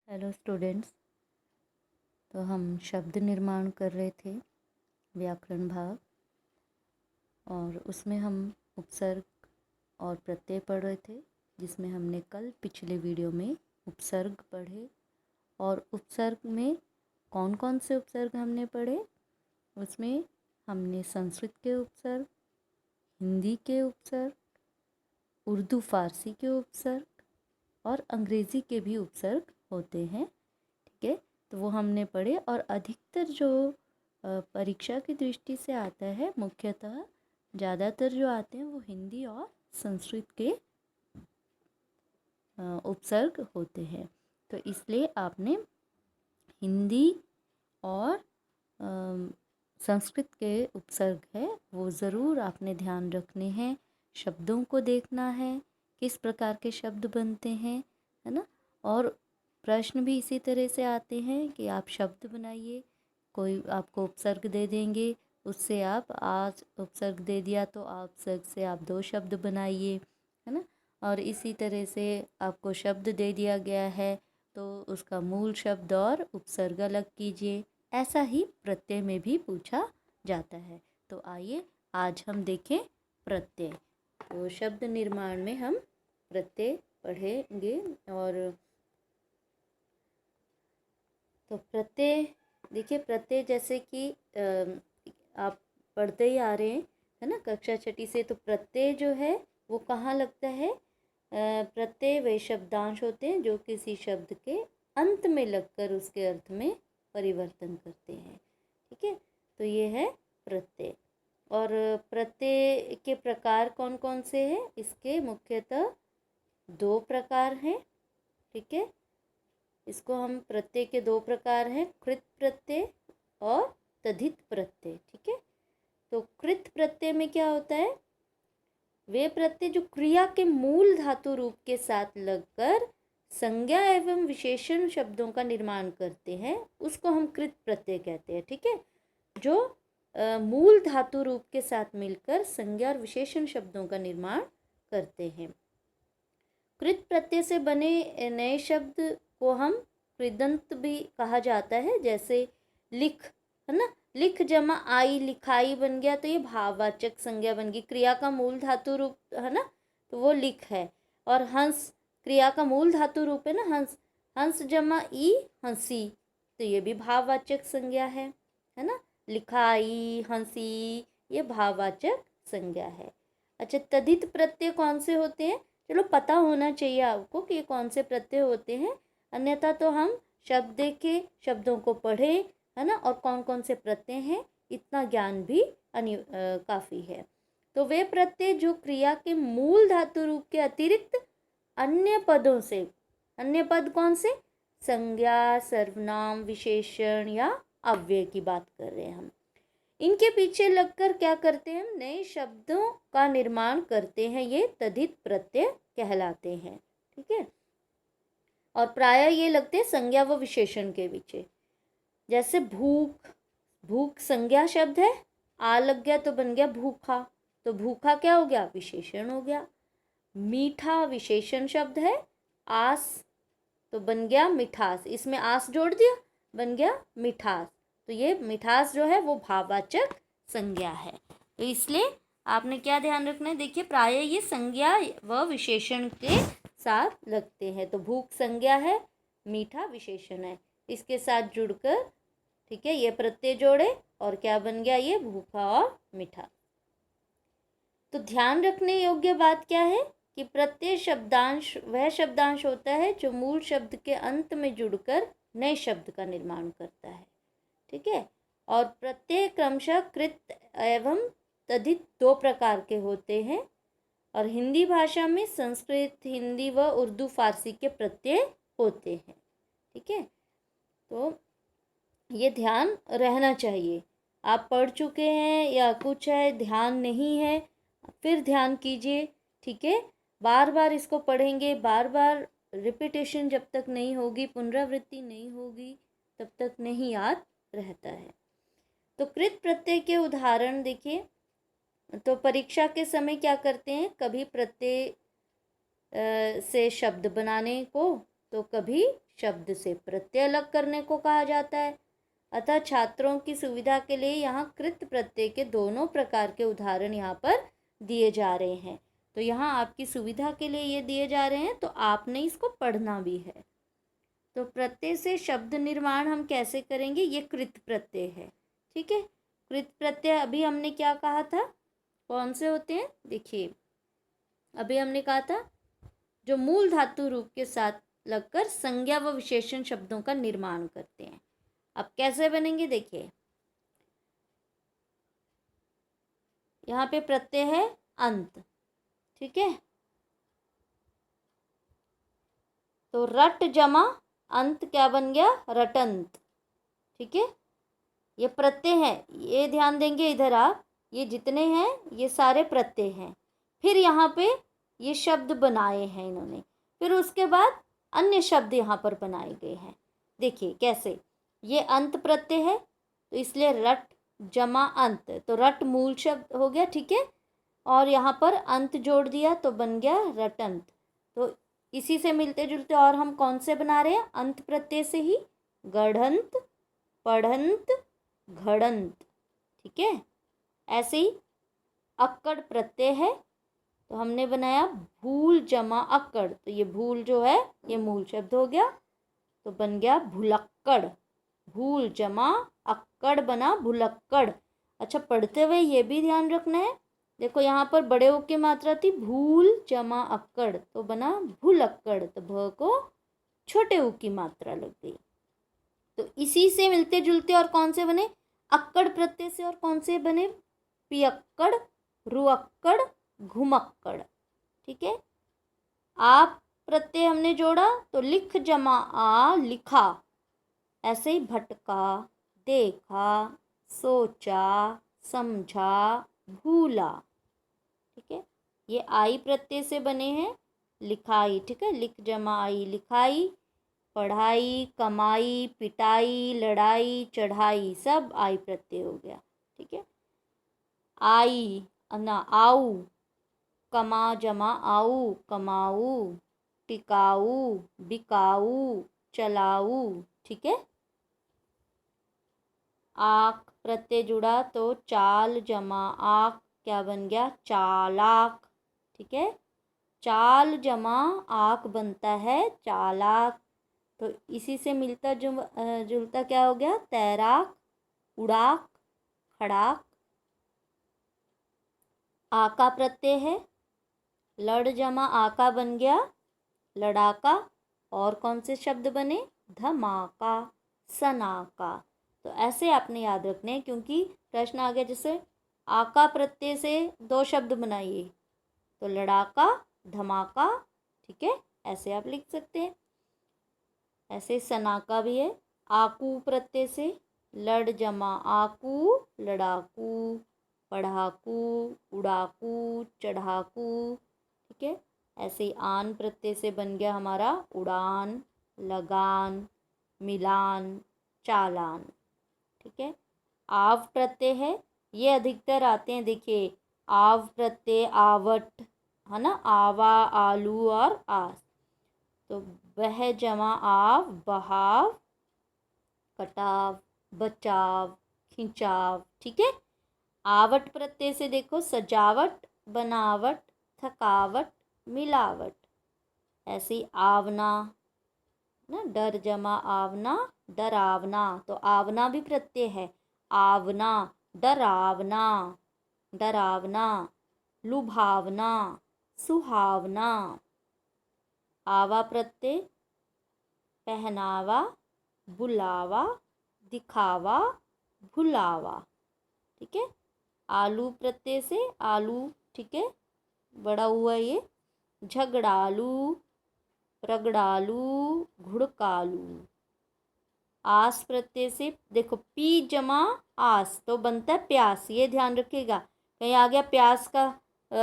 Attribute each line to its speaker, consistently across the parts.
Speaker 1: Hello students. तो हम शब्द निर्माण कर रहे थे, व्याकरण भाग, और उसमें हम उपसर्ग और प्रत्यय पढ़ रहे थे, जिसमें हमने कल पिछले वीडियो में उपसर्ग पढ़े। और उपसर्ग में कौन कौन से उपसर्ग हमने पढ़े, उसमें हमने संस्कृत के उपसर्ग, हिंदी के उपसर्ग, उर्दू फारसी के उपसर्ग और अंग्रेज़ी के भी उपसर्ग होते हैं। ठीक है, तो वो हमने पढ़े। और अधिकतर जो परीक्षा की दृष्टि से आता है, मुख्यतः ज़्यादातर जो आते हैं वो हिंदी और संस्कृत के उपसर्ग होते हैं। तो इसलिए आपने हिंदी और संस्कृत के उपसर्ग है वो ज़रूर आपने ध्यान रखने हैं। शब्दों को देखना है, किस प्रकार के शब्द बनते हैं, है ना। और प्रश्न भी इसी तरह से आते हैं कि आप शब्द बनाइए, कोई आपको उपसर्ग दे देंगे, उससे आप आज उपसर्ग दे दिया तो आप उपसर्ग से आप दो शब्द बनाइए, है ना। और इसी तरह से आपको शब्द दे दिया गया है तो उसका मूल शब्द और उपसर्ग अलग कीजिए। ऐसा ही प्रत्यय में भी पूछा जाता है। तो आइए आज हम देखें प्रत्यय। तो शब्द निर्माण में हम प्रत्यय पढ़ेंगे। और तो प्रत्यय देखिए, प्रत्यय जैसे कि आप पढ़ते ही आ रहे हैं, है ना, कक्षा छठी से। तो प्रत्यय जो है वो कहाँ लगता है? प्रत्यय वे शब्दांश होते हैं जो किसी शब्द के अंत में लगकर उसके अर्थ में परिवर्तन करते हैं। ठीक है, तो ये है प्रत्यय। और प्रत्यय के प्रकार कौन कौन से हैं? इसके मुख्यतः दो प्रकार हैं। ठीक है, इसको हम प्रत्यय के दो प्रकार हैं, कृत प्रत्यय और तद्धित प्रत्यय। ठीक है, तो कृत प्रत्यय में क्या होता है? वे प्रत्यय जो क्रिया के मूल धातु रूप के साथ लगकर संज्ञा एवं विशेषण शब्दों का निर्माण करते हैं, उसको हम कृत प्रत्यय कहते हैं। ठीक है, जो मूल धातु रूप के साथ मिलकर संज्ञा और विशेषण शब्दों का निर्माण करते हैं। कृत प्रत्यय से बने नए शब्द को हम कृदंत भी कहा जाता है। जैसे लिख, है ना, लिख जमा आई लिखाई बन गया, तो ये भाववाचक संज्ञा बन गई। क्रिया का मूल धातु रूप है ना, तो वो लिख है। और हंस क्रिया का मूल धातु रूप है ना, हंस, हंस जमा ई हंसी, तो ये भी भाववाचक संज्ञा है ना। लिखाई हंसी, ये भाववाचक संज्ञा है। अच्छा, तद्धित प्रत्यय कौन से होते हैं? चलो पता होना चाहिए आपको कि ये कौन से प्रत्यय होते हैं, अन्यथा तो हम शब्द के शब्दों को पढ़ें, है ना, और कौन कौन से प्रत्यय हैं इतना ज्ञान भी काफ़ी है। तो वे प्रत्यय जो क्रिया के मूल धातु रूप के अतिरिक्त अन्य पदों से, अन्य पद कौन से? संज्ञा, सर्वनाम, विशेषण या अव्यय की बात कर रहे हैं हम। इनके पीछे लगकर क्या करते हैं? हम नए शब्दों का निर्माण करते हैं, ये तद्धित प्रत्यय कहलाते हैं। ठीक है, और प्रायः ये लगते हैं संज्ञा व विशेषण के पीछे। जैसे भूख, भूख संज्ञा शब्द है, आ लग गया तो बन गया भूखा, तो भूखा क्या हो गया? विशेषण हो गया। मीठा विशेषण शब्द है, आस तो बन गया मिठास, इसमें आस जोड़ दिया, बन गया मिठास। तो ये मिठास जो है वो भाववाचक संज्ञा है। तो इसलिए आपने क्या ध्यान रखना है? देखिए, प्रायः ये संज्ञा व विशेषण के साथ लगते हैं। तो भूख संज्ञा है, मीठा विशेषण है, इसके साथ जुड़कर, ठीक है, ये प्रत्यय जोड़े और क्या बन गया? ये भूखा और मीठा। तो ध्यान रखने योग्य बात क्या है कि प्रत्यय शब्दांश वह शब्दांश होता है जो मूल शब्द के अंत में जुड़कर नए शब्द का निर्माण करता है। ठीक है, और प्रत्यय क्रमशः कृत एवं तद्धित दो प्रकार के होते हैं। और हिंदी भाषा में संस्कृत, हिंदी व उर्दू फारसी के प्रत्यय होते हैं। ठीक है, तो ये ध्यान रहना चाहिए। आप पढ़ चुके हैं या कुछ है ध्यान नहीं है, फिर ध्यान कीजिए। ठीक है, बार बार इसको पढ़ेंगे, बार बार रिपीटेशन जब तक नहीं होगी, पुनरावृत्ति नहीं होगी, तब तक नहीं याद रहता है। तो कृत प्रत्यय के उदाहरण देखिए। तो परीक्षा के समय क्या करते हैं? कभी प्रत्यय से शब्द बनाने को, तो कभी शब्द से प्रत्यय अलग करने को कहा जाता है। अतः छात्रों की सुविधा के लिए यहाँ कृत प्रत्यय के दोनों प्रकार के उदाहरण यहाँ पर दिए जा रहे हैं। तो यहाँ आपकी सुविधा के लिए ये दिए जा रहे हैं, तो आपने इसको पढ़ना भी है। तो प्रत्यय से शब्द निर्माण हम कैसे करेंगे, ये कृत प्रत्यय है। ठीक है, कृत प्रत्यय अभी हमने क्या कहा था, कौन से होते हैं, देखिए अभी हमने कहा था जो मूल धातु रूप के साथ लगकर संज्ञा व विशेषण शब्दों का निर्माण करते हैं। अब कैसे बनेंगे, देखिए यहाँ पे प्रत्यय है अंत। ठीक है, तो रट जमा अंत क्या बन गया, रटंत। ठीक है, ये प्रत्यय है, ये ध्यान देंगे इधर आप, ये जितने हैं ये सारे प्रत्यय हैं। फिर यहाँ पे ये शब्द बनाए हैं इन्होंने, फिर उसके बाद अन्य शब्द यहाँ पर बनाए गए हैं। देखिए कैसे, ये अंत प्रत्यय है तो इसलिए रट जमा अंत, तो रट मूल शब्द हो गया। ठीक है, और यहाँ पर अंत जोड़ दिया तो बन गया रटंत। तो इसी से मिलते जुलते और हम कौन से बना रहे हैं, अंत प्रत्यय से ही गढ़ंत, पढ़ंत, घड़ंत। ठीक है, ऐसे ही अक्कड़ प्रत्यय है तो हमने बनाया भूल जमा अक्कड़, तो ये भूल जो है ये मूल शब्द हो गया तो बन गया भुलक्कड़। भूल जमा अक्कड़ बना भुलक्कड़। अच्छा, पढ़ते हुए ये भी ध्यान रखना है, देखो यहाँ पर बड़े ऊ की मात्रा थी, भूल जमा अक्कड़ तो बना भुलक्कड़, तो भ को छोटे ऊ की मात्रा लग गई। तो इसी से मिलते जुलते और कौन से बने, अक्कड़ प्रत्यय से और कौन से बने, पियक्कड़, रुअक्कड़, घुमक्कड़। ठीक है, आप प्रत्यय हमने जोड़ा तो लिख जमा आ लिखा, ऐसे ही भटका, देखा, सोचा, समझा, भूला। ठीक है, ये आई प्रत्यय से बने हैं, लिखाई। ठीक है, लिख जमा आई लिखाई, पढ़ाई, कमाई, पिटाई, लड़ाई, चढ़ाई, सब आई प्रत्यय हो गया। ठीक है, आई ना आऊ, कमा जमा आऊ कमाऊ, टिकाऊ, बिकाऊ, चलाऊ। ठीक है, आक प्रत्यय जुड़ा तो चाल जमा आक क्या बन गया, चालाक। ठीक है, चाल जमा आक बनता है चालाक। तो इसी से मिलता जुलता क्या हो गया, तैराक, उड़ाक, खड़ाक। आका प्रत्यय है, लड़ जमा आका बन गया लड़ाका। और कौन से शब्द बने, धमाका, सनाका। तो ऐसे आपने याद रखने हैं, क्योंकि प्रश्न आ गया जैसे आका प्रत्यय से दो शब्द बनाइए, तो लड़ाका, धमाका। ठीक है, ऐसे आप लिख सकते हैं। ऐसे सनाका भी है, आकू प्रत्यय से लड़ जमा आकू, लड़ाकू, पढ़ाकू, उड़ाकू, चढ़ाकू। ठीक है, ऐसे ही आन प्रत्यय से बन गया हमारा उड़ान, लगान, मिलान, चालान। ठीक है, आव प्रत्यय है, ये अधिकतर आते हैं, देखिए आव प्रत्यय आवट है ना, आवा, आलू और आस। तो वह जमा आव बहाव, कटाव, बचाव, खिंचाव। ठीक है, आवट प्रत्यय से देखो सजावट, बनावट, थकावट, मिलावट। ऐसे ही आवना ना, डर जमा आवना, डरावना, तो आवना भी प्रत्यय है, आवना, डरावना, डरावना, लुभावना, सुहावना। आवा प्रत्यय पहनावा, बुलावा, दिखावा, भुलावा। ठीक है, आलू प्रत्यय से आलू, ठीक है, बड़ा हुआ ये, झगड़ालू, रगड़ालू, घुड़कालू। आस प्रत्यय से देखो पी जमा आस तो बनता है प्यास, ये ध्यान रखिएगा, कहीं आ गया प्यास का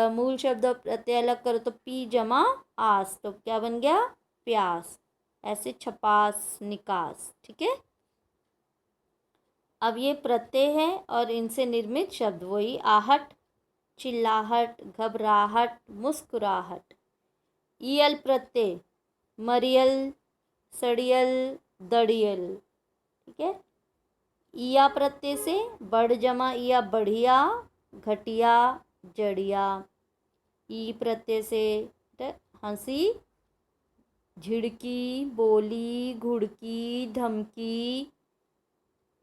Speaker 1: मूल शब्द प्रत्यय अलग करो तो पी जमा आस तो क्या बन गया, प्यास। ऐसे छपास, निकास। ठीक है, अब ये प्रत्यय है और इनसे निर्मित शब्द वही आहट, चिल्लाहट, घबराहट, मुस्कुराहट। ईयल प्रत्यय मरियल, सड़ियल, दड़ियल। ठीक है। ईया प्रत्यय से बड़ जमा ईया बढ़िया, घटिया, जड़िया। ई प्रत्यय से हंसी, झिड़की, बोली, घुड़की, धमकी,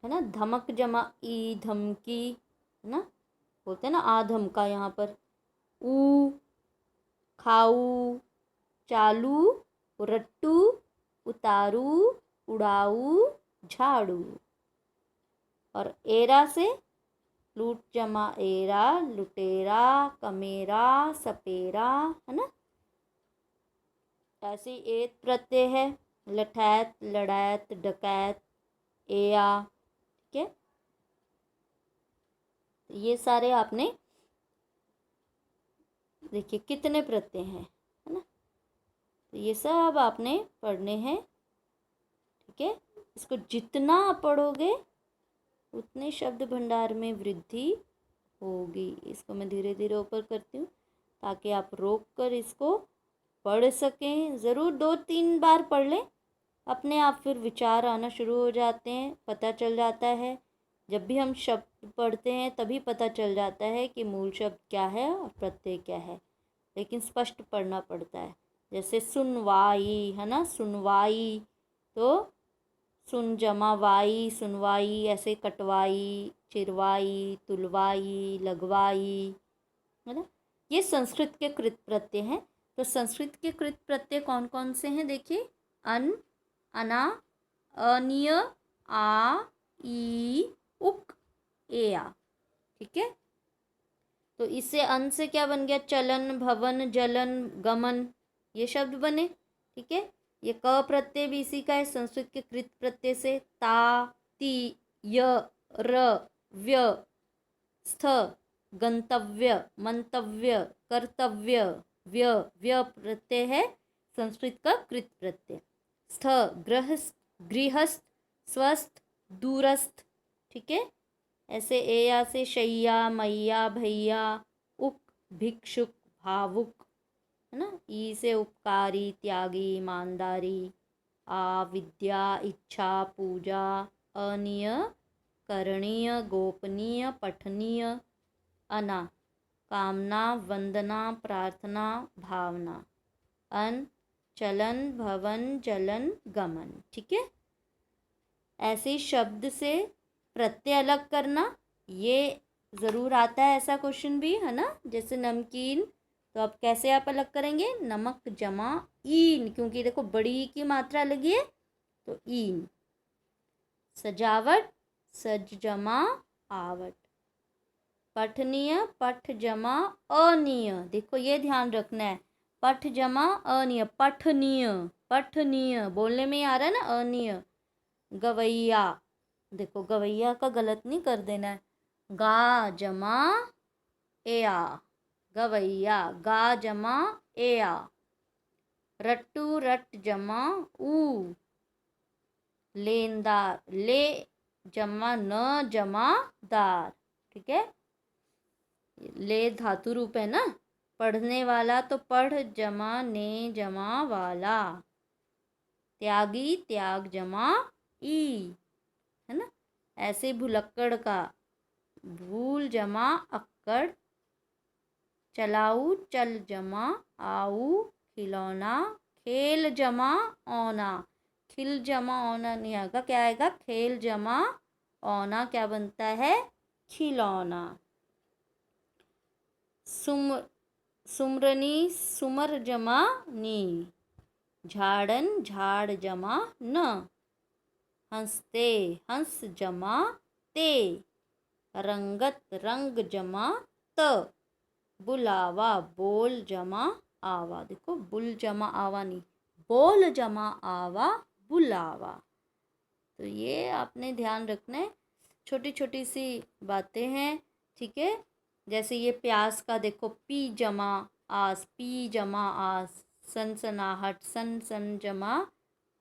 Speaker 1: है ना। धमक जमा ई धमकी, है ना। बोलते हैं ना आ धमका यहाँ पर। ऊ, खाऊ, चालू, रट्टू, उतारू, उड़ाऊ, झाड़ू। और एरा से लूट जमा एरा, लुटेरा, कमेरा, सपेरा, है ना। ऐसे एत प्रत्यय है, लठैत, लड़ैत, डकैत, एया। ठीक है। ये सारे आपने देखिए कितने प्रत्यय हैं, है ना। तो ये सब आपने पढ़ने हैं। ठीक है। इसको जितना आप पढ़ोगे उतने शब्द भंडार में वृद्धि होगी। इसको मैं धीरे धीरे ऊपर करती हूँ ताकि आप रोक कर इसको पढ़ सकें। ज़रूर 2-3 बार पढ़ लें, अपने आप फिर विचार आना शुरू हो जाते हैं, पता चल जाता है। जब भी हम शब्द पढ़ते हैं तभी पता चल जाता है कि मूल शब्द क्या है और प्रत्यय क्या है, लेकिन स्पष्ट पढ़ना पड़ता है। जैसे सुनवाई, है ना, सुनवाई, तो सुन जमा वाई, सुनवाई। ऐसे कटवाई, चिरवाई, तुलवाई, लगवाई, है ना। ये संस्कृत के कृत प्रत्यय हैं। तो संस्कृत के कृत प्रत्यय कौन कौन से हैं देखिए। अन, अना, अनिय, आ, ई, उक, एया। ठीक है। तो इससे अन से क्या बन गया, चलन, भवन, जलन, गमन, ये शब्द बने। ठीक है। ये क प्रत्यय भी इसी का है, संस्कृत के कृत प्रत्यय से। ता, ती, य, र, व्य, स्थ, गंतव्य, मंतव्य, कर्तव्य, व्य, व्य प्रत्यय है संस्कृत का कृत प्रत्यय। स्थ, गृहस्थ, गृहस्थ, स्वस्थ, दूरस्थ। ठीक है। ऐसे एया से शैया, मैया, भैया, उक, भिक्षुक, भावुक, है ना। ई से उपकारी, त्यागी, ईमानदारी। आ, विद्या, इच्छा, पूजा, अनिय, करणीय, गोपनीय, पठनीय। अना, कामना, वंदना, प्रार्थना, भावना। अन, चलन, भवन, जलन, गमन। ठीक है। ऐसे शब्द से प्रत्यय अलग करना, ये ज़रूर आता है, ऐसा क्वेश्चन भी, है ना। जैसे नमकीन, तो अब कैसे आप अलग करेंगे, नमक जमा ईन, क्योंकि देखो बड़ी की मात्रा लगी है तो ईन। सजावट, सज जमा आवट। पठनीय, पठ जमा अनीय, देखो ये ध्यान रखना है, पठ जमा अनीय, पठनीय, पठनीय बोलने में आ रहा है ना, अनीय। गवैया, देखो गवैया का गलत नहीं कर देना है, गा जमा एया, गवैया, गा जमा एया। रट्टू, रट जमा ऊ, लेनदार, ले जमा न जमा दार। ठीक है। ले धातु रूप है ना, पढ़ने वाला, तो पढ़ जमा ने जमा वाला। त्यागी, त्याग जमा ई, है ना। ऐसे भुलक्कड़ का, भूल जमा अक्कड़। चलाऊ, चल जमा आऊ, खिलौना, खेल जमा औना। खिल जमा औना नहीं आएगा, क्या आएगा, खेल जमा औना, क्या बनता है, खिलौना। सुमरनी, सुमर जमा नी। झाड़न, झाड़ जमा न। हंसते, हंस जमा ते। रंगत, रंग जमा त। बुलावा, बोल जमा आवा, देखो बुल जमा आवा नहीं, बोल जमा आवा, बुलावा। तो ये आपने ध्यान रखना है, छोटी छोटी सी बातें हैं। ठीक है। जैसे ये प्यास का देखो, पी जमा आस, पी जमा आस। सनसनाहट, सन सन जमा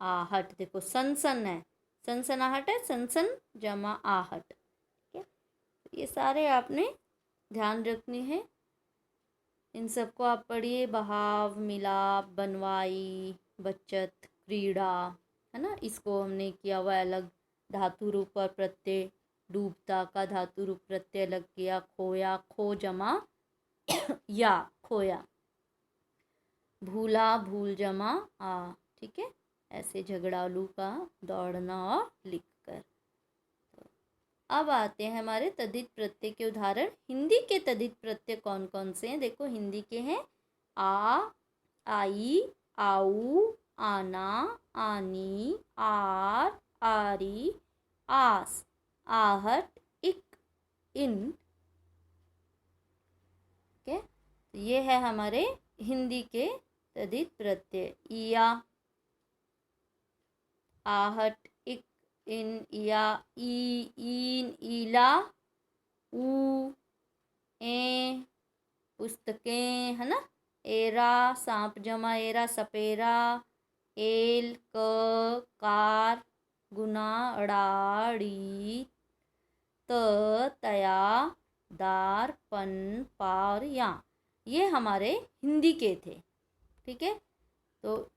Speaker 1: आहट, देखो सन है, सनसनाहट है, सन जमा आहट। ठीक है। ये सारे आपने ध्यान रखने हैं, इन सबको आप पढ़िए। बहाव, मिलाप, बनवाई, बचत, क्रीड़ा, है ना, इसको हमने किया हुआ अलग, धातु रूप और प्रत्यय, डूबता का धातु रूप प्रत्यय अलग किया, खोया खो जमा या खोया, भूला भूल जमा आ, ठीक है, ऐसे झगड़ालू का दौड़ना और लिख कर। तो अब आते हैं हमारे तद्धित प्रत्यय के उदाहरण। हिंदी के तद्धित प्रत्यय कौन कौन से हैं? देखो हिंदी के हैं आ, आई, आऊ, आना, आनी, आर, आरी, आस, आहट, इक, इन। ठीक है, तो ये है हमारे हिंदी के तद्धित प्रत्यय। इया, आहट, इक, इन, इया, ई, ईन, ईला, ऊ, ए, पुस्तकें, है ना, एरा, सांप जमा एरा, सपेरा, एल, कार, गुना, अड़ाड़ी, तया, दार, पन, पार, या। ये हमारे हिंदी के थे। ठीक है, तो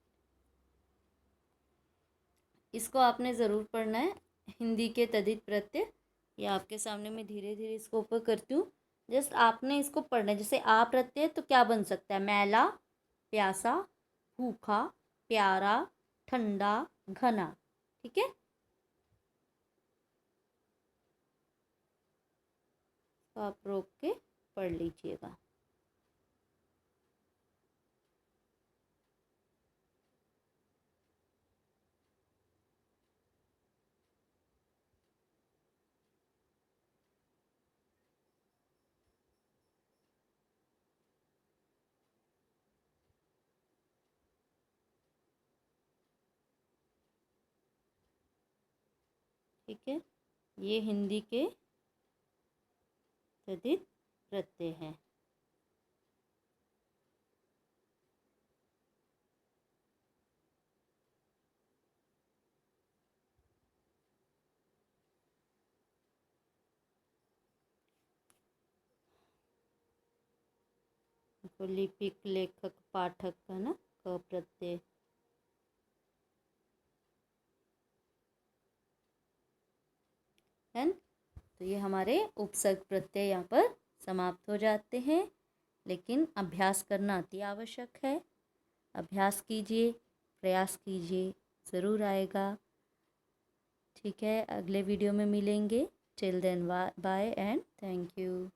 Speaker 1: इसको आपने ज़रूर पढ़ना है, हिंदी के तद्धित प्रत्यय। ये आपके सामने मैं धीरे धीरे इसको ऊपर करती हूँ, जस्ट आपने इसको पढ़ना है। जैसे आ प्रत्यय तो क्या बन सकता है? मैला, प्यासा, भूखा, प्यारा, ठंडा, घना। ठीक है, तो आप रोक के पढ़ लीजिएगा। ठीक है, ये हिंदी के तद्धित प्रत्यय हैं। लिपिक, लेखक, पाठक, है ना, क प्रत्यय। है, तो ये हमारे उपसर्ग प्रत्यय यहाँ पर समाप्त हो जाते हैं, लेकिन अभ्यास करना अति आवश्यक है। अभ्यास कीजिए, प्रयास कीजिए, ज़रूर आएगा। ठीक है, अगले वीडियो में मिलेंगे। Till then bye and thank you.